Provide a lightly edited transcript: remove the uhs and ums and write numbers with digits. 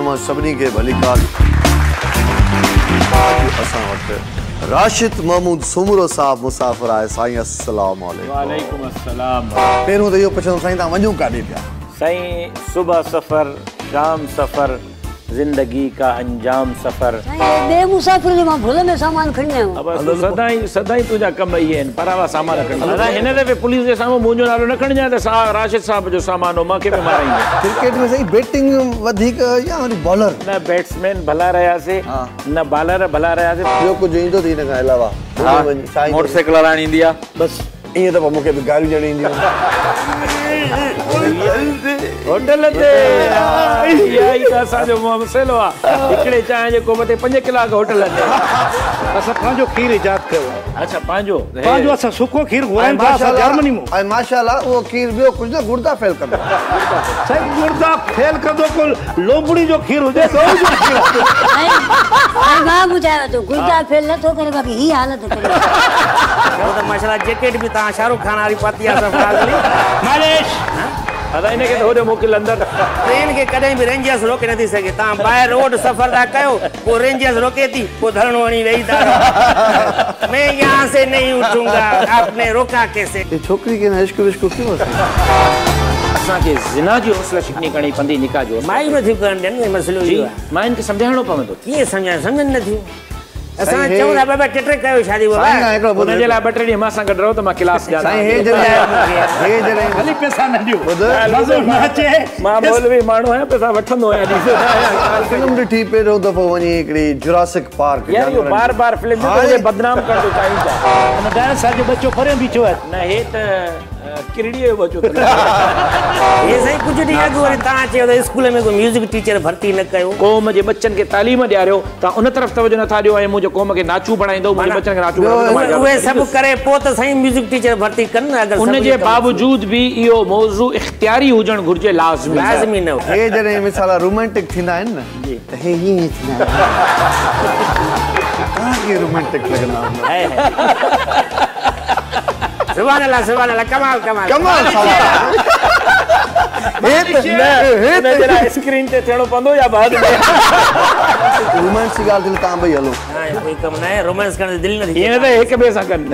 मां सभिनी खे भलीकार। असां वटि राशिद महमूद सुमरो साहब मुसाफ़िर आहे। साईं अस्सलाम वालेकुम। वालेकुम अस्सलाम। पहिरियों त इहो पुछूं साईं तव्हां वञूं काॾे पिया? साईं सुबह सफ़र, शाम सफ़र, ज़िंदगी का अंजाम सफ़र। बे मुसाफ़िर जो मां भुल में सामान खणी आयो। अब सदाई तुंहिंजा कम इहे आहिनि, परावा सामान खणी। दादा हिन दफ़े पुलिस जे साम्हूं मुंहिंजो नालो न खणिजांइ त राशिद साहब जो सामान हो मूंखे बि माराईंदो। क्रिकेट में सही बैटिंग वधीक या वरी बॉलर? न बैट्समैन भला रहियासीं, न बॉलर भला रहियासीं। ॿियो कुझु ईंदो थी हिन खां अलावा? मोटरसाइकिल हलाइण ईंदी आहे बसि ईअं त पोइ मूंखे बि गारियूं ॾियणी ईंदियूं। होटल ते इहा ई त असांजो मसइलो आहे। हिकिड़े चांहि जे कोप ते 5 कलाक होटल ते। असां पंहिंजो खीर ईजाद कयो आहे। अच्छा पंहिंजो असां सुको खीर घुरायूं था असां जर्मनी मां। ऐं माशाअल्लाह उहो खीर ॿियो कुझु न गुर्दा फेल कंदो। साईं गुर्दा फेल कंदो को लोमड़ी जो खीर हुजे तो मां ॿुधायो थो गुर्दा फेल नथो करे बाक़ी ही हालत करे। माशाल्लाह जैकेट भी तव्हां शाहरुख खान वारी पाती आहे। मालिश अदा इनखे त होॾे मोकिल अंदरि। ट्रेन खे कॾहिं बि रेंजर्स रोके नथी सघे। तव्हां ॿाहिरि रोड सफ़र था कयो पोइ रेंजर्स रोके थी पोइ धरणो हणी वेही था। मैं यहाँ से नहीं उठूंगा, आपने रोका कैसे? छोकिरी खे न इश्क विश्क क्यों? असांखे ज़िना जी हौसला शिकनी करणी पवंदी निकाह जो। मायूं नथियूं करणु ॾियनि मसइलो इहो आहे। मायुनि खे सम्झाइणो पवंदो। कीअं सम्झाइनि सम्झनि नथियूं। असां चऊं था बाबा टे कयो शादी हुनजे लाइ 2-3 ॾींहं मां सां गॾु रहो त मां क्लास ॾियां। भली पैसा न ॾियो मां मौलवी माण्हू आहियां, पैसा वठंदो आहियां। फिल्म ॾिठी पहिरियों दफ़ो वञी हिकिड़ी जुरासिक पार्क। यार इहो बार फिल्म बदनाम करणु चाहिनि था। 10 साल जो बच्चो परे बीठो आहे। न हे त किरड़ीअ जो बच्चो। हे साईं कुझु ॾींहं अॻु वरी तव्हां चयो त स्कूल में कोई म्यूज़िक टीचर भर्ती न कयो। क़ौम जे बच्चनि खे तालीम ॾियारियो तव्हां उन तरफ़ तवजो नथा ॾियो ऐं मुंहिंजे क़ौम खे नाचू बणाईंदो। मुंहिंजे बच्चनि खे नाचू बणाईंदो। उहे सभु करे पोइ त साईं म्यूज़िक टीचर भर्ती कनि न। अगरि उन जे बावजूद बि इहो मौज़ू इख़्तियारी हुजणु घुरिजे, लाज़मी न। हे जॾहिं मिसाल रोमांटिक थींदा आहिनि न त हे हीअं थींदा आहिनि। रोमांटिक लॻंदा आहिनि। सुभान अल्लाह कमाल कमाल कमाल। स्क्रीन ते थियणो पवंदो या बाद में? रोमांस जी ॻाल्हि थी तव्हां ॿई हलो। कोई कमु न आहे रोमांस करण जी दिलि न थी। ईअं त हिक ॿिए सां कनि।